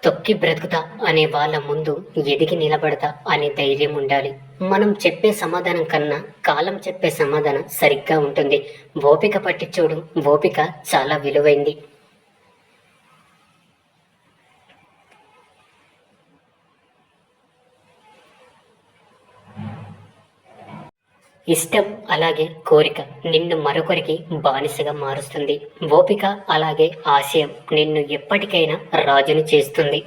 తొక్కి బ్రతుకుతా అనే వాళ్ళ ముందు ఎదిగి నిలబడతా అనే ధైర్యం ఉండాలి. మనం చెప్పే సమాధానం కన్నా కాలం చెప్పే సమాధానం సరిగ్గా ఉంటుంది. ఓపిక పట్టి చూడు, ఓపిక చాలా విలువైంది. ఇష్టం అలాగే కోరిక నిన్ను మరొకరికి బానిసగా మారుస్తుంది. ఓపిక అలాగే ఆశయం నిన్ను ఎప్పటికైనా రాజును చేస్తుంది.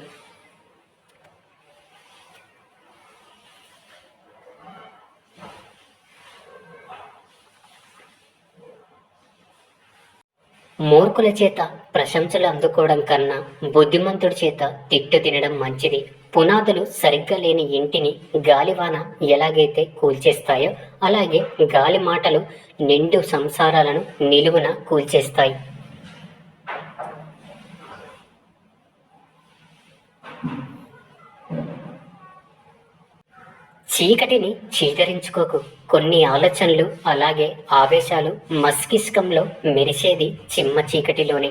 మూర్ఖుల చేత ప్రశంసలు అందుకోవడం కన్నా బుద్ధిమంతుడి చేత తిట్టు తినడం మంచిది. పునాదులు సరిగ్గా లేని ఇంటిని గాలివాన ఎలాగైతే కూల్చేస్తాయో అలాగే గాలి మాటలు నిండు సంసారాలను నిలువున కూల్చేస్తాయి. చీకటిని చీదరించుకోకు. కొన్ని ఆలోచనలు అలాగే ఆవేశాలు మస్తిష్కంలో మెరిసేది చిమ్మ చీకటిలోనే.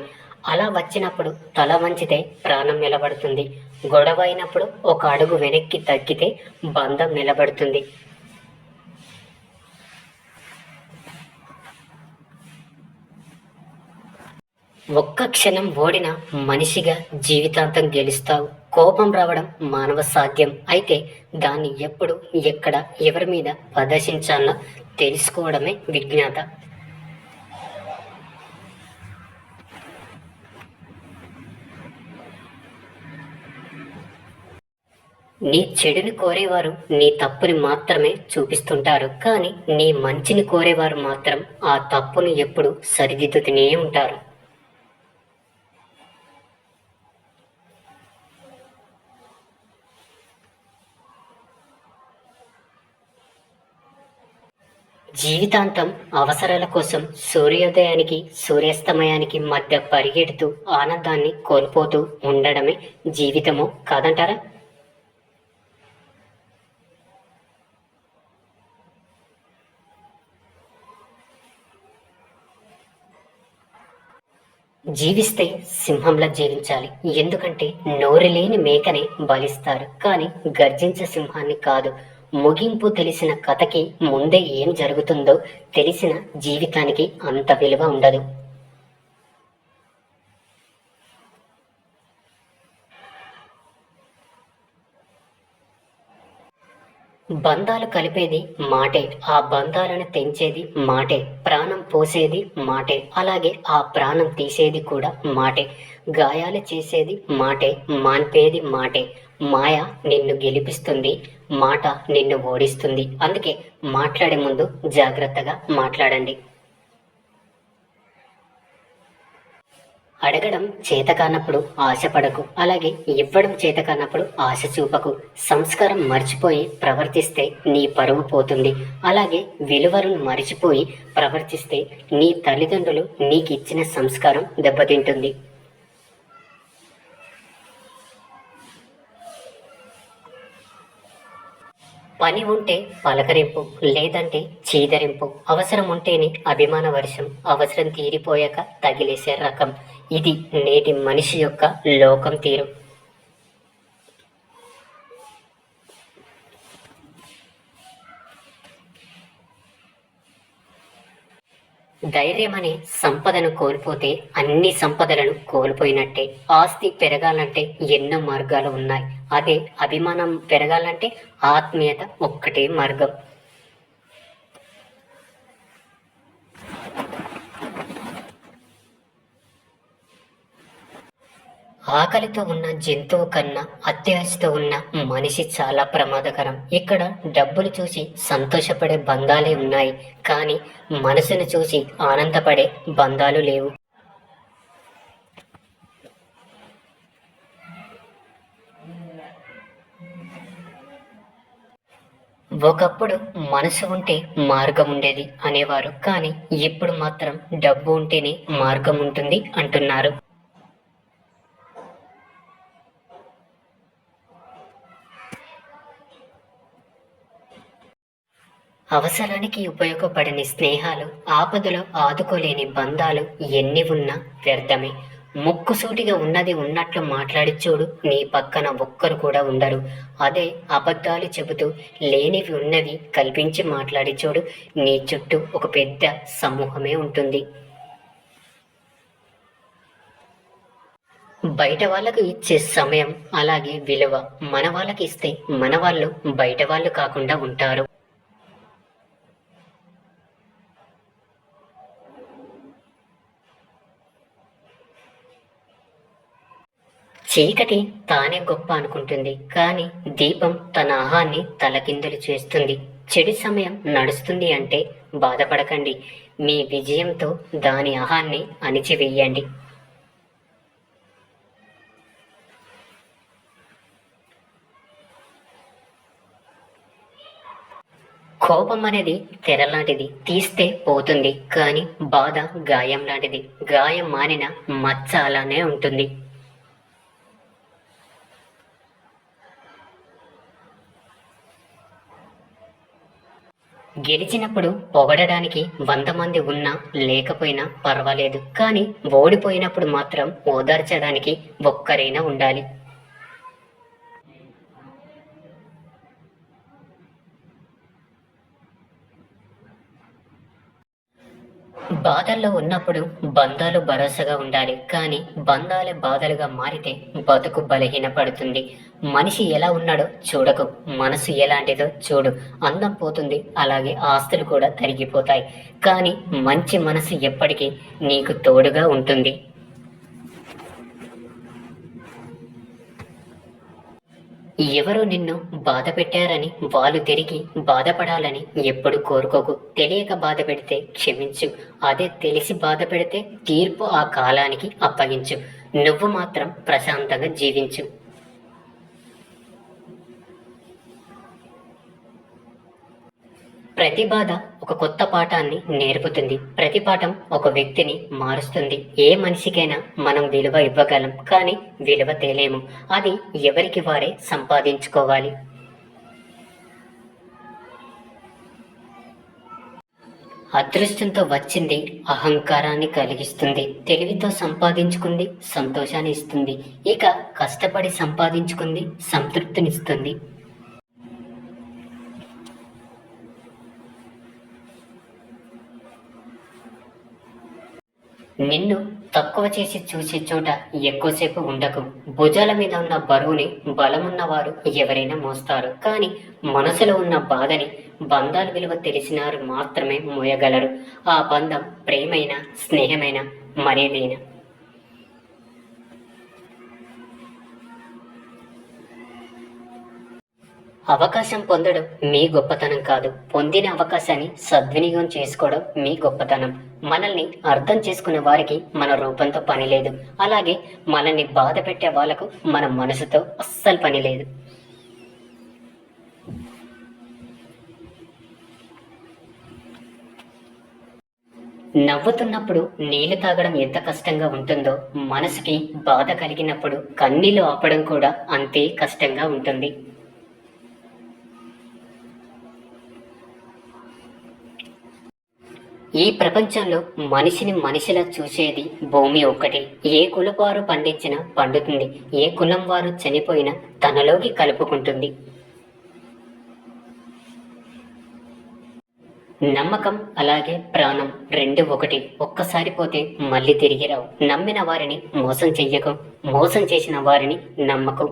అలా వచ్చినప్పుడు తల వంచితే ప్రాణం నిలబడుతుంది. గొడవ అయినప్పుడు ఒక అడుగు వెనక్కి తగ్గితే బంధం నిలబడుతుంది. ఒక్క క్షణం ఓడిన మనిషిగా జీవితాంతం గెలుస్తావు. కోపం రావడం మానవ సాధ్యం. అయితే దాన్ని ఎప్పుడు, ఎక్కడ, ఎవరి మీద ప్రదర్శించాలో తెలుసుకోవడమే విజ్ఞాత. నీ చెడుని కోరేవారు నీ తప్పుని మాత్రమే చూపిస్తుంటారు, కానీ నీ మంచిని కోరేవారు మాత్రం ఆ తప్పును ఎప్పుడు సరిదిద్దుతూనే ఉంటారు. జీవితాంతం అవసరాల కోసం సూర్యోదయానికి సూర్యాస్తమయానికి మధ్య పరిగెడుతూ ఆనందాన్ని కోల్పోతూ ఉండడమే జీవితమో కాదంటారా? జీవిస్తే సింహంలా జీవించాలి. ఎందుకంటే నోరు లేని మేకని బలిస్తారు, కానీ గర్జించే సింహాన్ని కాదు. ముగింపు తెలిసిన కథకి ముందే ఏం జరుగుతుందో తెలిసిన జీవితానికి అంత విలువ ఉండదు. బంధాలు కలిపేది మాటే, ఆ బంధాలను తెంచేది మాటే, ప్రాణం పోసేది మాటే, అలాగే ఆ ప్రాణం తీసేది కూడా మాటే. గాయాలు చేసేది మాటే, మాన్పేది మాటే. మాయ నిన్ను గెలిపిస్తుంది, మాట నిన్ను ఓడిస్తుంది. అందుకే మాట్లాడే ముందు జాగ్రత్తగా మాట్లాడండి. అడగడం చేతకానప్పుడు ఆశపడకు, అలాగే ఇవ్వడం చేతకానప్పుడు ఆశ చూపకు. సంస్కారం మర్చిపోయి ప్రవర్తిస్తే నీ పరువు పోతుంది. అలాగే విలువలను మరిచిపోయి ప్రవర్తిస్తే నీ తల్లిదండ్రులు నీకిచ్చిన సంస్కారం దెబ్బతింటుంది. పని ఉంటే పలకరింపు, లేదంటే చీదరింపు. అవసరం ఉంటేనే అభిమాన వర్షం, అవసరం తీరిపోయాక తగిలేసే రకం. ఇది నేటి మనిషి యొక్క లోకం తీరు. ధైర్యం అనే సంపదను కోల్పోతే అన్ని సంపదలను కోల్పోయినట్టే. ఆస్తి పెరగాలంటే ఎన్నో మార్గాలు ఉన్నాయి. అదే అభిమానం పెరగాలంటే ఆత్మీయత ఒక్కటే మార్గం. ఆకలితో ఉన్న జంతువు కన్నా అత్యాశతో ఉన్న మనిషి చాలా ప్రమాదకరం. ఇక్కడ డబ్బులు చూసి సంతోషపడే బంధాలే ఉన్నాయి, కానీ మనసును చూసి ఆనందపడే బంధాలు లేవు. ఒకప్పుడు మనసు ఉంటే మార్గం ఉండేది అనేవారు, కానీ ఇప్పుడు మాత్రం డబ్బు ఉంటేనే మార్గం ఉంటుంది అంటున్నారు. అవసరానికి ఉపయోగపడని స్నేహాలు, ఆపదలో ఆదుకోలేని బంధాలు ఎన్ని ఉన్నా వ్యర్థమే. ముక్కుసూటిగా ఉన్నది ఉన్నట్లు మాట్లాడి చూడు, నీ పక్కన ఒక్కరు కూడా ఉండరు. అదే అబద్ధాలు చెబుతూ లేనివి ఉన్నవి కల్పించి మాట్లాడి చూడు, నీ చుట్టూ ఒక పెద్ద సమూహమే ఉంటుంది. బయట వాళ్ళకు ఇచ్చే సమయం అలాగే విలువ మన వాళ్ళకి ఇస్తే మన వాళ్ళు బయట వాళ్ళు కాకుండా ఉంటారు. చీకటి తానే గొప్ప అనుకుంటుంది, కానీ దీపం తన ఆహాన్ని తలకిందులు చేస్తుంది. చెడు సమయం నడుస్తుంది అంటే బాధపడకండి, మీ విజయంతో దాని ఆహాన్ని అణిచివేయండి. కోపం అనేది తెరలాంటిది, తీస్తే పోతుంది, కానీ బాధ గాయం లాంటిది, గాయం మానిన మచ్చ అలానే ఉంటుంది. గెలిచినప్పుడు పొగడడానికి 100 మంది ఉన్నా లేకపోయినా పర్వాలేదు, కానీ ఓడిపోయినప్పుడు మాత్రం ఓదార్చడానికి ఒక్కరైనా ఉండాలి. బాధల్లో ఉన్నప్పుడు బంధాలు భరోసాగా ఉండాలి, కానీ బంధాలే బాధలుగా మారితే బతుకు బలహీనపడుతుంది. మనిషి ఎలా ఉన్నాడో చూడకు, మనసు ఎలాంటిదో చూడు. అందం పోతుంది, అలాగే ఆస్తులు కూడా తరిగిపోతాయి, కానీ మంచి మనసు ఎప్పటికీ నీకు తోడుగా ఉంటుంది. ఎవరో నిన్ను బాధ పెట్టారని వాళ్ళు తిరిగి బాధపడాలని ఎప్పుడు కోరుకోకు. తెలియక బాధ పెడితే క్షమించు, అదే తెలిసి బాధ పెడితే తీర్పు ఆ కాలానికి అప్పగించు. నువ్వు మాత్రం ప్రశాంతంగా జీవించు. ప్రతి బాధ ఒక కొత్త పాఠాన్ని నేర్పుతుంది. ప్రతి పాఠం ఒక వ్యక్తిని మారుస్తుంది. ఏ మనిషికైనా మనం విలువ ఇవ్వగలం, కానీ విలువ తేలేము. అది ఎవరికి వారే సంపాదించుకోవాలి. అదృష్టంతో వచ్చింది అహంకారాన్ని కలిగిస్తుంది, తెలివితో సంపాదించుకుంది సంతోషాన్ని ఇస్తుంది, ఇక కష్టపడి సంపాదించుకుంది సంతృప్తినిస్తుంది. నిన్ను తక్కువ చేసి చూసే చోట ఎక్కువసేపు ఉండకు. భుజాల మీద ఉన్న బరువుని బలమున్న వారు ఎవరైనా మోస్తారు, కానీ మనసులో ఉన్న బాధని బంధాల విలువ తెలిసినారు మాత్రమే మోయగలరు. ఆ బంధం ప్రేమైన, స్నేహమైన, మరేదైనా. అవకాశం పొందడం మీ గొప్పతనం కాదు, పొందిన అవకాశాన్ని సద్వినియోగం చేసుకోవడం మీ గొప్పతనం. మనల్ని అర్థం చేసుకునే వారికి మన రూపంతో పని లేదు, అలాగే మనల్ని బాధ పెట్టే వాళ్లకు మన మనసుతో అస్సలు పని లేదు. నవ్వుతున్నప్పుడు నీళ్లు తాగడం ఎంత కష్టంగా ఉంటుందో, మనసుకి బాధ కలిగినప్పుడు కన్నీళ్లు ఆపడం కూడా అంతే కష్టంగా ఉంటుంది. ఈ ప్రపంచంలో మనిషిని మనిషిలా చూసేది భూమి ఒక్కటి. ఏ కులవారు పండించినా పండుతుంది, ఏ కులం వారు చనిపోయినా తనలోకి కలుపుకుంటుంది. నమ్మకం అలాగే ప్రాణం రెండు ఒకటి. ఒక్కసారి పోతే మళ్ళీ తిరిగి రావు. నమ్మిన వారిని మోసం చెయ్యకు, మోసం చేసిన వారిని నమ్మకు.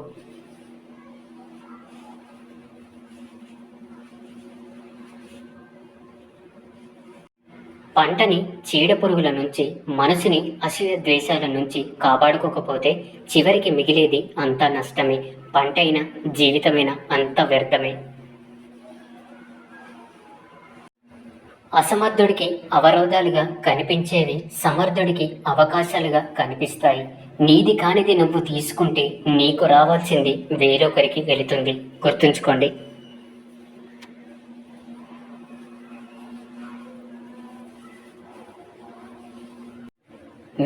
పంటని చీడపురుగుల నుంచి, మనసుని అసూయ ద్వేషాల నుంచి కాపాడుకోకపోతే చివరికి మిగిలేది అంతా నష్టమే. పంటైనా జీవితమైనా అంత వ్యర్థమే. అసమర్థుడికి అవరోధాలుగా కనిపించేవి సమర్థుడికి అవకాశాలుగా కనిపిస్తాయి. నీది కానిది నువ్వు తీసుకుంటే నీకు రావాల్సింది వేరొకరికి వెళుతుంది. గుర్తుంచుకోండి.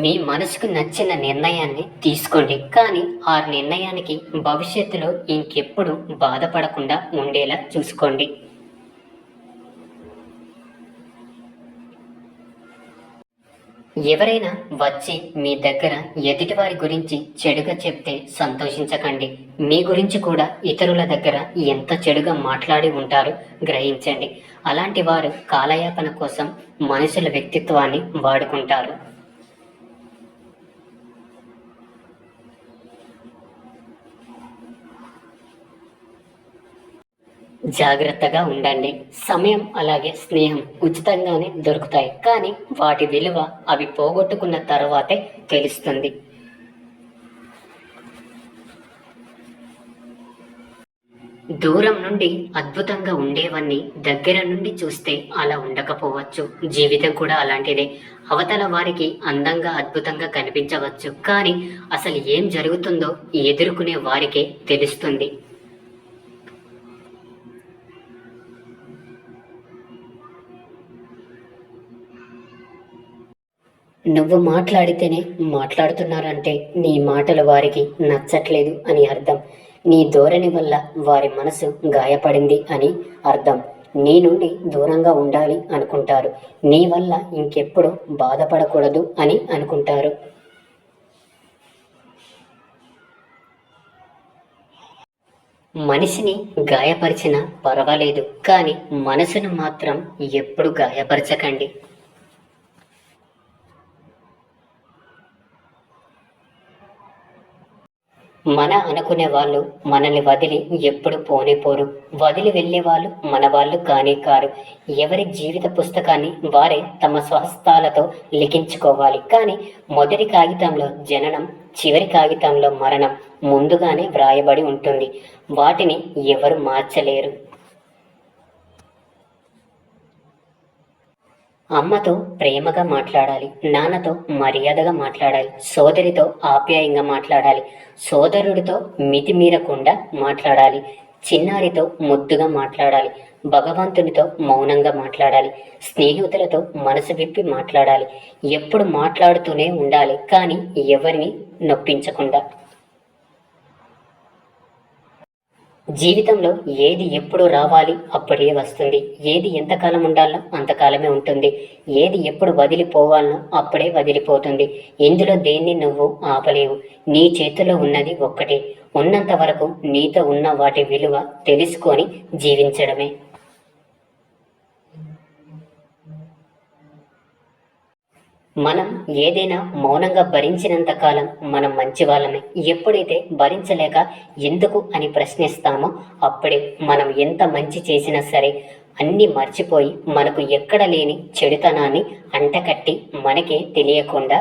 మీ మనసుకు నచ్చిన నిర్ణయాన్ని తీసుకోండి, కానీ ఆ నిర్ణయానికి భవిష్యత్తులో ఇంకెప్పుడు బాధపడకుండా ఉండేలా చూసుకోండి. ఎవరైనా వచ్చి మీ దగ్గర ఎదుటివారి గురించి చెడుగా చెప్తే సంతోషించకండి. మీ గురించి కూడా ఇతరుల దగ్గర ఎంత చెడుగా మాట్లాడి ఉంటారో గ్రహించండి. అలాంటి వారు కాలయాపన కోసం మనుషుల వ్యక్తిత్వాన్ని వాడుకుంటారు. జాగ్రత్తగా ఉండండి. సమయం అలాగే స్నేహం ఉచితంగానే దొరుకుతాయి, కానీ వాటి విలువ అవి పోగొట్టుకున్న తర్వాతే తెలుస్తుంది. దూరం నుండి అద్భుతంగా ఉండేవన్నీ దగ్గర నుండి చూస్తే అలా ఉండకపోవచ్చు. జీవితం కూడా అలాంటిదే. అవతల వారికి అందంగా అద్భుతంగా కనిపించవచ్చు, కానీ అసలు ఏం జరుగుతుందో ఎదుర్కొనే వారికే తెలుస్తుంది. నువ్వు మాట్లాడితేనే మాట్లాడుతున్నారంటే నీ మాటలు వారికి నచ్చట్లేదు అని అర్థం. నీ ధోరణి వల్ల వారి మనసు గాయపడింది అని అర్థం. నీ నుండి దూరంగా ఉండాలి అనుకుంటారు. నీ వల్ల ఇంకెప్పుడు బాధపడకూడదు అని అనుకుంటారు. మనిషిని గాయపరిచినా పర్వాలేదు, కానీ మనసును మాత్రం ఎప్పుడు గాయపరచకండి. మన అనుకునే వాళ్ళు మనల్ని వదిలి ఎప్పుడు పోరు. వదిలి వెళ్ళే వాళ్ళు మన వాళ్ళు కానే కారు. ఎవరి జీవిత పుస్తకాన్ని వారే తమ స్వహస్తాలతో లిఖించుకోవాలి, కానీ మొదటి కాగితంలో జననం, చివరి కాగితంలో మరణం ముందుగానే వ్రాయబడి ఉంటుంది. వాటిని ఎవరు మార్చలేరు. అమ్మతో ప్రేమగా మాట్లాడాలి, నాన్నతో మర్యాదగా మాట్లాడాలి, సోదరితో ఆప్యాయంగా మాట్లాడాలి, సోదరుడితో మితిమీరకుండా మాట్లాడాలి, చిన్నారితో ముద్దుగా మాట్లాడాలి, భగవంతునితో మౌనంగా మాట్లాడాలి, స్నేహితులతో మనసు విప్పి మాట్లాడాలి. ఎప్పుడు మాట్లాడుతూనే ఉండాలి, కానీ ఎవరిని నొప్పించకుండా. జీవితంలో ఏది ఎప్పుడు రావాలి అప్పుడే వస్తుంది. ఏది ఎంతకాలం ఉండాలో అంతకాలమే ఉంటుంది. ఏది ఎప్పుడు వదిలిపోవాలనో అప్పుడే వదిలిపోతుంది. ఇందులో దేన్ని నువ్వు ఆపలేవు. నీ చేతిలో ఉన్నది ఒక్కటే. ఉన్నంత వరకు నీతో ఉన్న వాటి విలువ తెలుసుకొని జీవించడమే. మనం ఏదైనా మౌనంగా భరించినంత కాలం మనం మంచి వాళ్ళమే. ఎప్పుడైతే భరించలేక ఎందుకు అని ప్రశ్నిస్తామో అప్పుడే మనం ఎంత మంచి చేసినా సరే అన్నీ మర్చిపోయి మనకు ఎక్కడ లేని చెడుతనాన్ని అంటకట్టి మనకే తెలియకుండా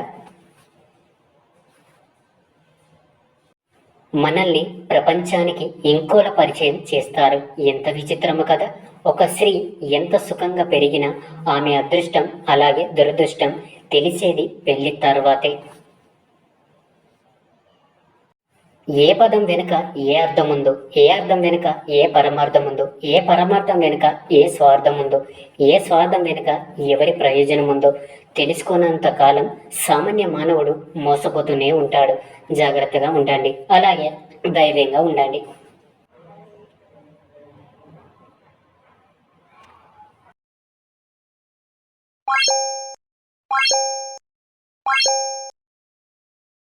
మనల్ని ప్రపంచానికి ఇంకోల పరిచయం చేస్తారు. ఎంత విచిత్రము కదా. ఒక స్త్రీ ఎంత సుఖంగా పెరిగినా ఆమె అదృష్టం అలాగే దురదృష్టం తెలిసేది పెళ్లి తర్వాతే. ఏ పదం వెనుక ఏ అర్థం ఉందో, ఏ అర్థం వెనుక ఏ పరమార్థం ఉందో, ఏ పరమార్థం వెనుక ఏ స్వార్థం ఉందో, ఏ స్వార్థం వెనుక ఎవరి ప్రయోజనం ఉందో తెలుసుకున్నంత కాలం సామాన్య మానవుడు మోసపోతూనే ఉంటాడు. జాగ్రత్తగా ఉండండి, అలాగే ధైర్యంగా ఉండండి.